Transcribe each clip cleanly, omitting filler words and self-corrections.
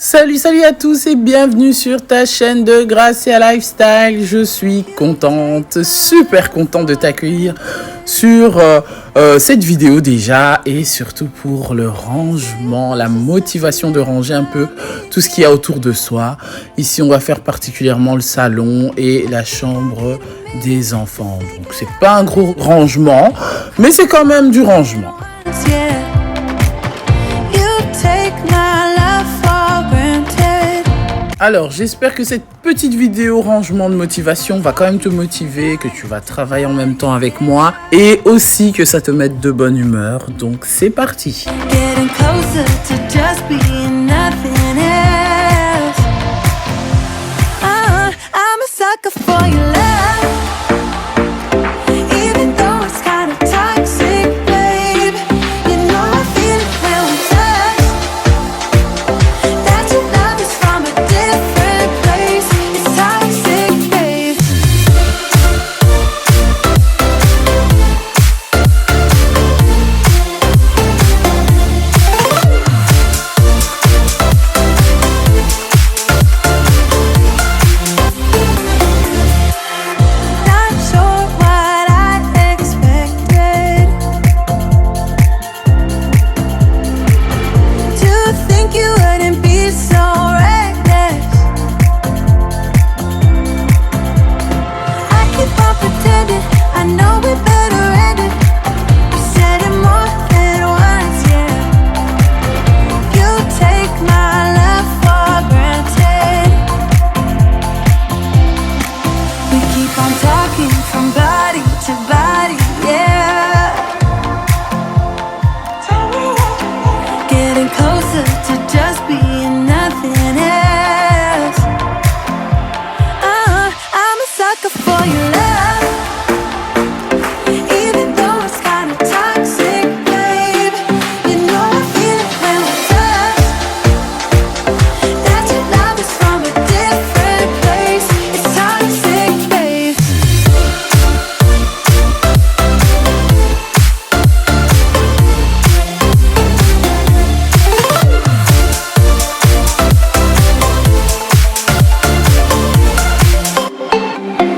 Salut à tous et bienvenue sur ta chaîne de Gracia Lifestyle. Je suis super contente de t'accueillir sur cette vidéo déjà et surtout pour le rangement, la motivation de ranger un peu tout ce qu'il y a autour de soi. Ici, on va faire particulièrement le salon et la chambre des enfants. Donc, c'est pas un gros rangement, mais c'est quand même du rangement. Alors, j'espère que cette petite vidéo rangement de motivation va quand même te motiver, que tu vas travailler en même temps avec moi et aussi que ça te mette de bonne humeur. Donc, c'est parti.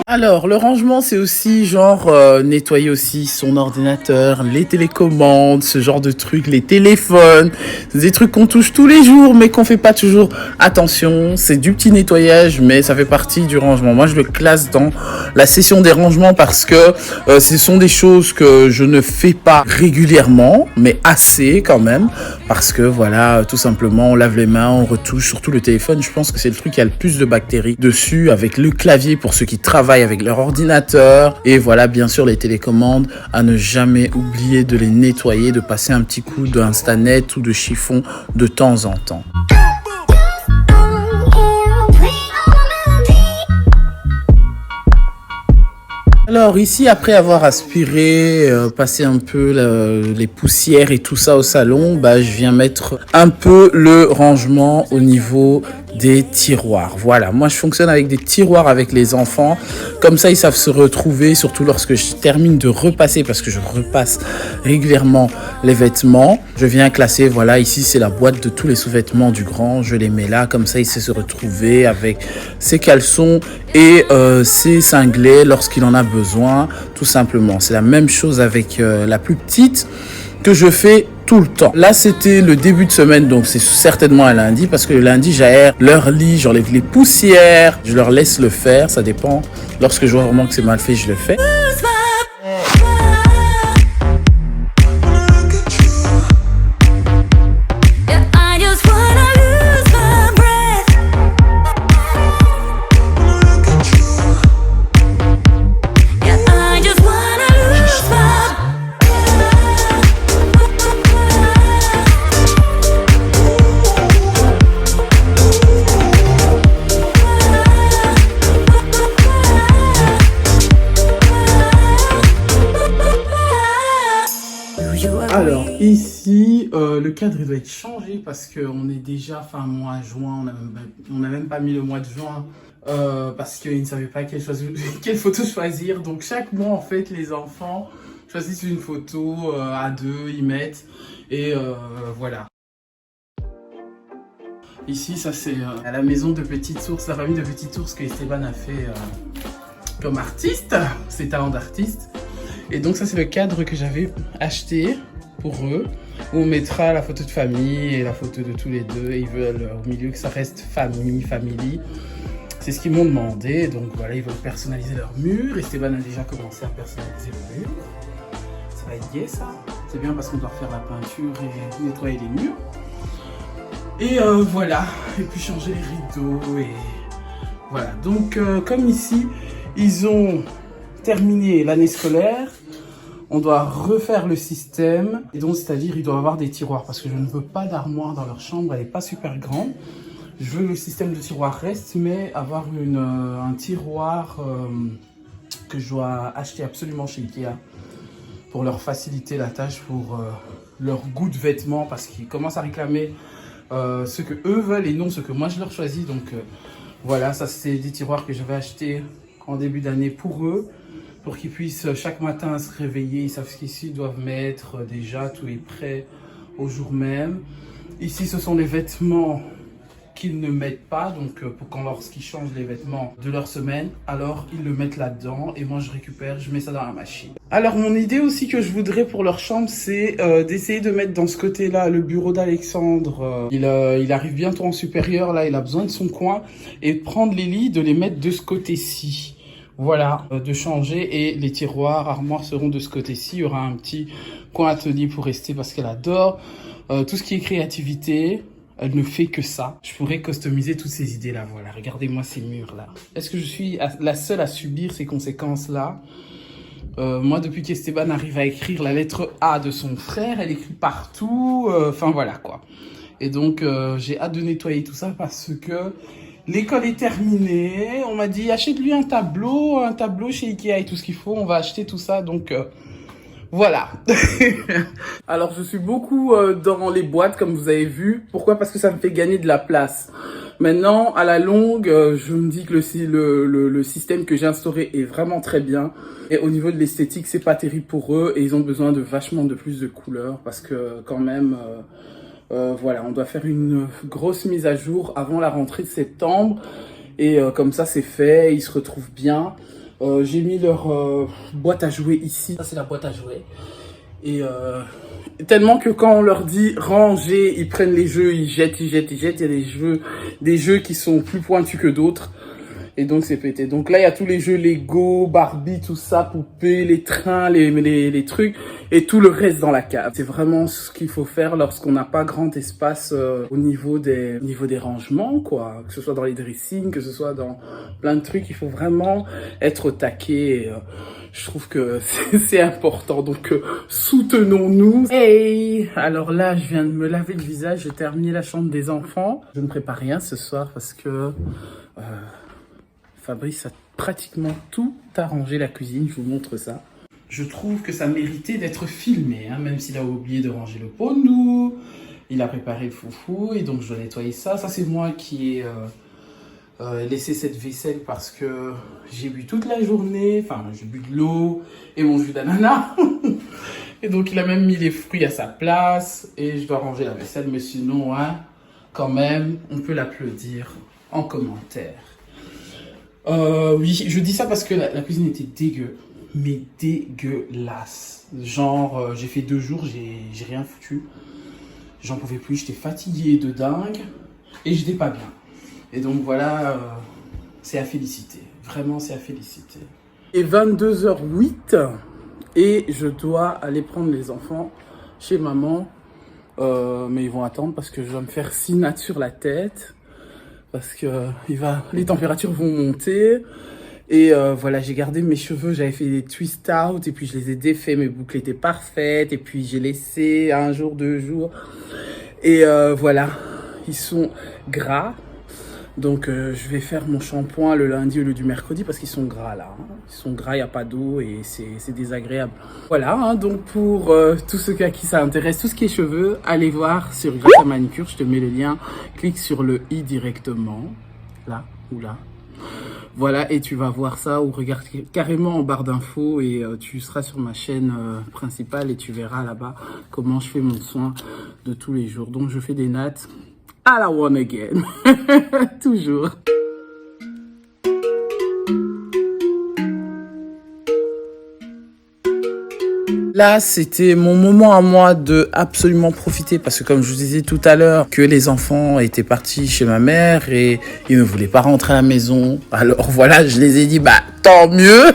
Alors, le rangement, c'est aussi genre nettoyer aussi son ordinateur, les télécommandes, ce genre de trucs, les téléphones. C'est des trucs qu'on touche tous les jours, mais qu'on fait pas toujours attention. C'est du petit nettoyage, mais ça fait partie du rangement. Moi, je le classe dans la session des rangements parce que ce sont des choses que je ne fais pas régulièrement, mais assez quand même. Parce que voilà, tout simplement, on lave les mains, on retouche, surtout le téléphone. Je pense que c'est le truc qui a le plus de bactéries dessus, avec le clavier pour ceux qui travaillent avec leur ordinateur. Et voilà, bien sûr, les télécommandes, à ne jamais oublier de les nettoyer, de passer un petit coup d'Instanet ou de chiffon de temps en temps. Alors ici, après avoir aspiré, passé un peu les poussières et tout ça au salon, je viens mettre un peu le rangement au niveau des tiroirs. Voilà, moi je fonctionne avec des tiroirs avec les enfants. Comme ça, ils savent se retrouver, surtout lorsque je termine de repasser, parce que je repasse régulièrement les vêtements. Je viens classer, voilà, ici c'est la boîte de tous les sous-vêtements du grand. Je les mets là, comme ça il sait se retrouver avec ses caleçons et ses cinglés lorsqu'il en a besoin, tout simplement. C'est la même chose avec la plus petite que je fais tout le temps. Là, c'était le début de semaine, donc c'est certainement un lundi, parce que le lundi, j'aère leur lit, j'enlève les poussières, je leur laisse le faire, ça dépend. Lorsque je vois vraiment que c'est mal fait, je le fais. Alors ici, le cadre doit être changé parce qu'on est déjà fin mois juin, on n'a même pas mis le mois de juin parce qu'ils ne savaient pas quelle photo choisir. Donc chaque mois en fait les enfants choisissent une photo à deux, ils mettent et voilà. Ici, ça c'est à la maison de Petite Source, la famille de Petite Source que Esteban a fait comme artiste, ses talents d'artiste. Et donc ça c'est le cadre que j'avais acheté pour eux, où on mettra la photo de famille et la photo de tous les deux. Et ils veulent au milieu que ça reste family. C'est ce qu'ils m'ont demandé. Donc voilà, ils veulent personnaliser leur mur. Esteban a déjà commencé à personnaliser le mur. Ça va être gai ça. C'est bien parce qu'on doit faire la peinture et nettoyer les murs. Et voilà. Et puis changer les rideaux. Et voilà. Donc comme ici, ils ont terminé l'année scolaire. On doit refaire le système, et donc c'est-à-dire ils doivent avoir des tiroirs, parce que je ne veux pas d'armoire dans leur chambre, elle n'est pas super grande. Je veux que le système de tiroir reste, mais avoir un tiroir que je dois acheter absolument chez Ikea pour leur faciliter la tâche, pour leur goût de vêtements, parce qu'ils commencent à réclamer ce que eux veulent et non ce que moi je leur choisis. Donc voilà, ça c'est des tiroirs que j'avais achetés en début d'année pour eux, pour qu'ils puissent chaque matin se réveiller. Ils savent ce qu'ils doivent mettre déjà, tout est prêt au jour même. Ici, ce sont les vêtements qu'ils ne mettent pas, donc pour quand lorsqu'ils changent les vêtements de leur semaine, alors ils le mettent là-dedans et moi je récupère, je mets ça dans la machine. Alors mon idée aussi que je voudrais pour leur chambre, c'est d'essayer de mettre dans ce côté-là le bureau d'Alexandre. Il arrive bientôt en supérieur, là il a besoin de son coin, et de prendre les lits, de les mettre de ce côté-ci. Voilà, de changer, et les tiroirs, armoires seront de ce côté-ci. Il y aura un petit coin atelier pour rester parce qu'elle adore tout ce qui est créativité. Elle ne fait que ça. Je pourrais customiser toutes ces idées-là. Voilà, regardez-moi ces murs-là. Est-ce que je suis la seule à subir ces conséquences-là? Moi, depuis qu'Esteban arrive à écrire la lettre A de son frère, elle écrit partout. Enfin, voilà, quoi. Et donc, j'ai hâte de nettoyer tout ça parce que l'école est terminée. On m'a dit, achète-lui un tableau chez Ikea et tout ce qu'il faut. On va acheter tout ça, donc voilà. Alors, je suis beaucoup dans les boîtes, comme vous avez vu. Pourquoi? Parce que ça me fait gagner de la place. Maintenant, à la longue, je me dis que le système que j'ai instauré est vraiment très bien. Et au niveau de l'esthétique, c'est pas terrible pour eux. Et ils ont besoin de vachement de plus de couleurs. Parce que quand même... voilà, on doit faire une grosse mise à jour avant la rentrée de septembre. Et comme ça, c'est fait. Ils se retrouvent bien. J'ai mis leur boîte à jouer ici. Ça, c'est la boîte à jouer. Et tellement que quand on leur dit ranger, ils prennent les jeux, ils jettent. Il y a des jeux qui sont plus pointus que d'autres. Et donc, c'est pété. Donc là, il y a tous les jeux Lego, Barbie, tout ça, poupées, les trains, les trucs, et tout le reste dans la cave. C'est vraiment ce qu'il faut faire lorsqu'on n'a pas grand espace au niveau des rangements, quoi. Que ce soit dans les dressings, que ce soit dans plein de trucs. Il faut vraiment être au taquet. Et, je trouve que c'est important. Donc, soutenons-nous. Hey! Alors là, je viens de me laver le visage. J'ai terminé la chambre des enfants. Je ne prépare rien ce soir parce que... Fabrice a pratiquement tout arrangé la cuisine, je vous montre ça. Je trouve que ça méritait d'être filmé, hein, même s'il a oublié de ranger le pot de nous. Il a préparé le foufou et donc je dois nettoyer ça. Ça, c'est moi qui ai laissé cette vaisselle parce que j'ai bu toute la journée. Enfin, j'ai bu de l'eau et mon jus d'ananas. Et donc, il a même mis les fruits à sa place et je dois ranger la vaisselle. Mais sinon, hein, quand même, on peut l'applaudir en commentaire. Oui, je dis ça parce que la cuisine était dégueu, mais dégueulasse. Genre, j'ai fait 2 jours, j'ai rien foutu. J'en pouvais plus, j'étais fatigué de dingue et j'étais pas bien. Et donc voilà, c'est à féliciter. Vraiment, c'est à féliciter. Et 22h08 et je dois aller prendre les enfants chez maman. Mais ils vont attendre parce que je dois me faire Sinat sur la tête. Parce que les températures vont monter. Et voilà, j'ai gardé mes cheveux, j'avais fait des twist out et puis je les ai défaits, mes boucles étaient parfaites. Et puis j'ai laissé 1 jour, 2 jours. Et voilà, ils sont gras. Donc je vais faire mon shampoing le lundi au lieu du mercredi parce qu'ils sont gras là. Hein. Ils sont gras, il n'y a pas d'eau et c'est désagréable. Voilà, hein, donc pour tous ceux à qui ça intéresse, tout ce qui est cheveux, allez voir sur Grâce à Manicure, je te mets le lien. Clique sur le i directement, là ou là. Voilà, et tu vas voir ça ou regarde carrément en barre d'infos et tu seras sur ma chaîne principale et tu verras là-bas comment je fais mon soin de tous les jours. Donc je fais des nattes à la one again. Toujours. Là, c'était mon moment à moi de absolument profiter parce que comme je vous disais tout à l'heure que les enfants étaient partis chez ma mère et ils ne voulaient pas rentrer à la maison. Alors voilà, je les ai dit, bah tant mieux.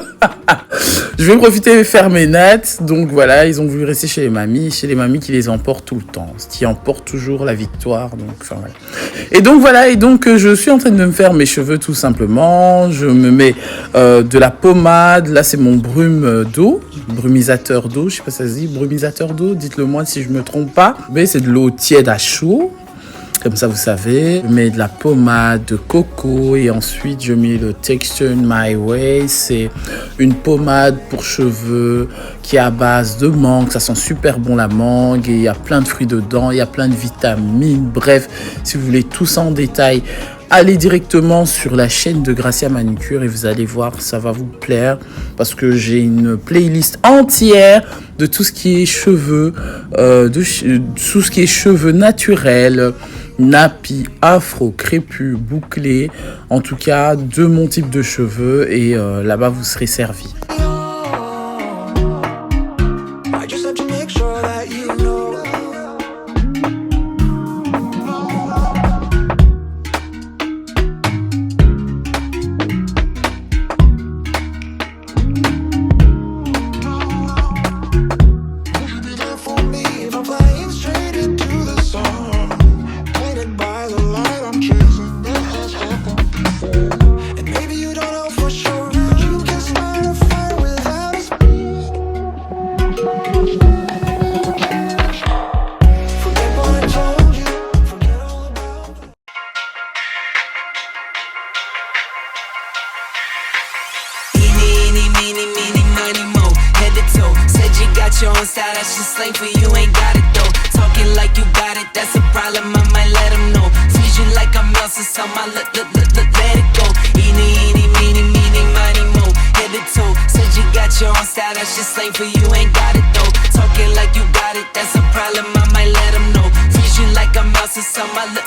Je vais profiter de faire mes nattes. Donc voilà, ils ont voulu rester chez les mamies qui les emportent tout le temps. Ce qui emporte toujours la victoire. Donc, enfin, voilà. Et donc je suis en train de me faire mes cheveux tout simplement. Je me mets de la pommade. Là, c'est mon brumisateur d'eau. Je sais pas si ça se dit brumisateur d'eau. Dites-le moi si je me trompe pas. Mais c'est de l'eau tiède à chaud. Comme ça, vous savez, je mets de la pommade de coco et ensuite je mets le Texture My Way. C'est une pommade pour cheveux qui est à base de mangue. Ça sent super bon la mangue et il y a plein de fruits dedans, il y a plein de vitamines. Bref, si vous voulez tout ça en détail, allez directement sur la chaîne de Gracia Manucure et vous allez voir, ça va vous plaire parce que j'ai une playlist entière de tout ce qui est cheveux, tout ce qui est cheveux naturels, nappy, afro, crépus, bouclés, en tout cas de mon type de cheveux et là-bas vous serez servi. Your own style, that's just slang for you, ain't got it though. Talking like you got it, that's a problem, I might let them know. Squeeze you like I'm Elsa, so my let it go. Eeny, meeny, miny, mo. Head to toe, said you got your own style, that's just slang for you, ain't got it though. Talking like you got it, that's a problem, I might let them know. Squeeze you like I'm Elsa, so my let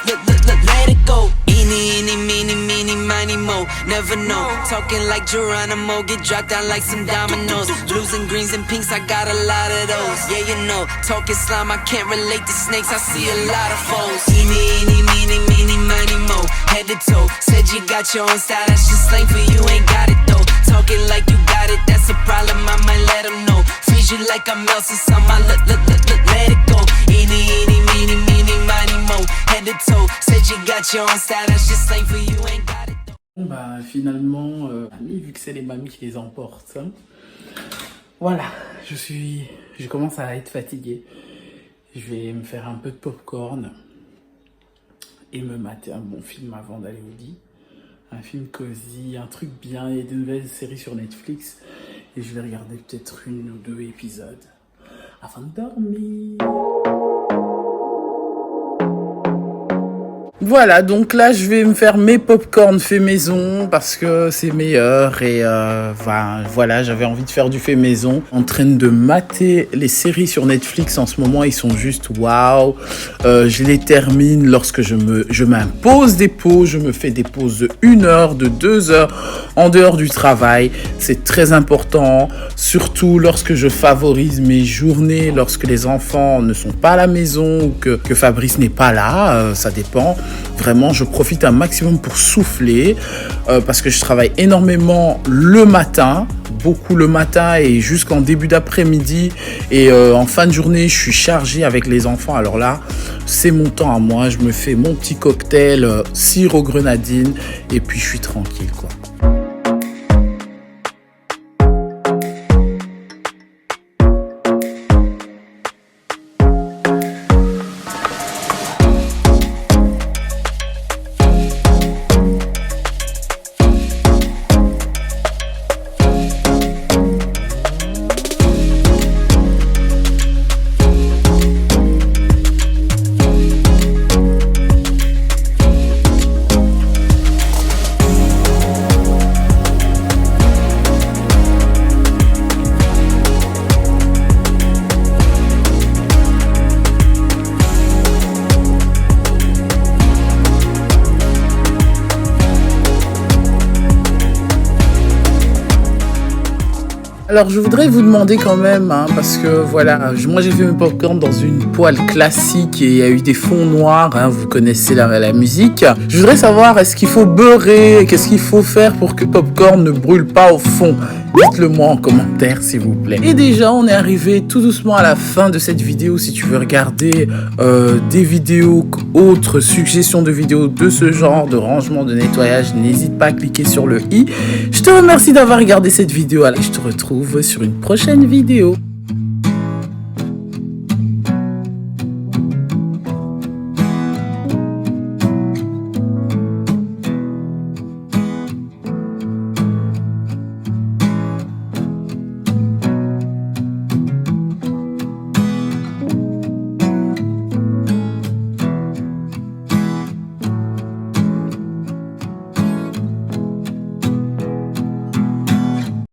it go. Eeny, meeny, miny, mo. Never know, talking like Geronimo, get dropped down like some dominoes. Blues and greens and pinks, I got a lot of those. Yeah, you know, talking slime, I can't relate to snakes, I see a lot of foes. Eeny, meeny, miny, mo. Head to toe, said you got your own style, that's just slang for you, ain't got it though. Talking like you got it, that's a problem, I might let them know. Freeze you like I'm Elsa, so my let it go. Eeny, meeny, miny, mo. Head to toe, said you got your own style, that's just slang for you, ain't got it. Bon bah finalement, vu que c'est les mamies qui les emportent, hein, voilà, je commence à être fatiguée. Je vais me faire un peu de popcorn et me mater un bon film avant d'aller au lit. Un film cosy, un truc bien, il y a de nouvelles séries sur Netflix et je vais regarder peut-être 1 ou 2 épisodes avant de dormir. Voilà, donc là, je vais me faire mes popcorn fait maison parce que c'est meilleur et voilà, j'avais envie de faire du fait maison. En train de mater les séries sur Netflix en ce moment, ils sont juste waouh. Je les termine lorsque je m'impose des pauses, je me fais des pauses de 1 heure, de 2 heures en dehors du travail. C'est très important, surtout lorsque je favorise mes journées, lorsque les enfants ne sont pas à la maison ou que Fabrice n'est pas là, ça dépend. Vraiment, je profite un maximum pour souffler parce que je travaille énormément le matin, beaucoup le matin et jusqu'en début d'après-midi. Et en fin de journée, je suis chargée avec les enfants. Alors là, c'est mon temps à moi. Je me fais mon petit cocktail sirop grenadine et puis je suis tranquille, quoi. Alors je voudrais vous demander quand même, hein, parce que voilà, moi j'ai fait mes popcorn dans une poêle classique et il y a eu des fonds noirs, hein, vous connaissez la musique. Je voudrais savoir, est-ce qu'il faut beurrer, qu'est-ce qu'il faut faire pour que le popcorn ne brûle pas au fond? Dites-le moi en commentaire s'il vous plaît. Et déjà on est arrivé tout doucement à la fin de cette vidéo. Si tu veux regarder des vidéos, autres suggestions de vidéos de ce genre, de rangement, de nettoyage, n'hésite pas à cliquer sur le i. Je te remercie d'avoir regardé cette vidéo. Allez, je te retrouve sur une prochaine vidéo.